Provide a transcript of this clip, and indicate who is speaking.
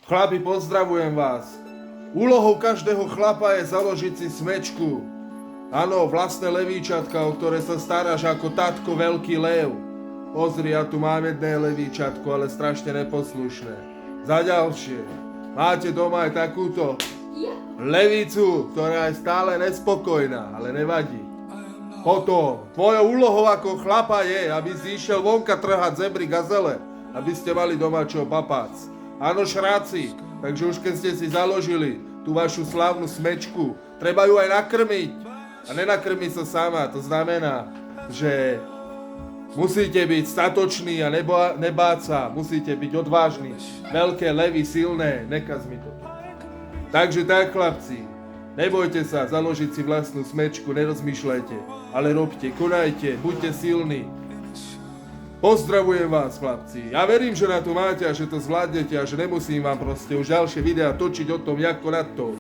Speaker 1: Chlapi, pozdravujem vás. Úlohou každého chlapa je založiť si smečku. Áno, vlastné levíčatka, o ktoré sa staráš ako tatko veľký lev. Pozri, ja tu mám jedné levíčatko, ale strašne neposlušné. Za ďalšie, máte doma aj takúto levicu, ktorá je stále nespokojná, ale nevadí. Potom, tvojou úlohou ako chlapa je, aby si išiel vonka trhať zebry, gazele, aby ste mali doma čo papác. Áno, šráci, takže už keď ste si založili tú vašu slávnu smečku, treba ju aj nakrmiť. A nenakrmi sa sama, to znamená, že musíte byť statoční a nebáť sa, musíte byť odvážni, veľké levy, silné, nekaz mi to. Takže tak, chlapci, nebojte sa založiť si vlastnú smečku, nerozmýšľajte, ale robte, konajte, buďte silní. Pozdravujem vás, chlapci. Ja verím, že na to máte a že to zvládnete a že nemusím vám proste už ďalšie videá točiť o tom, ako na to.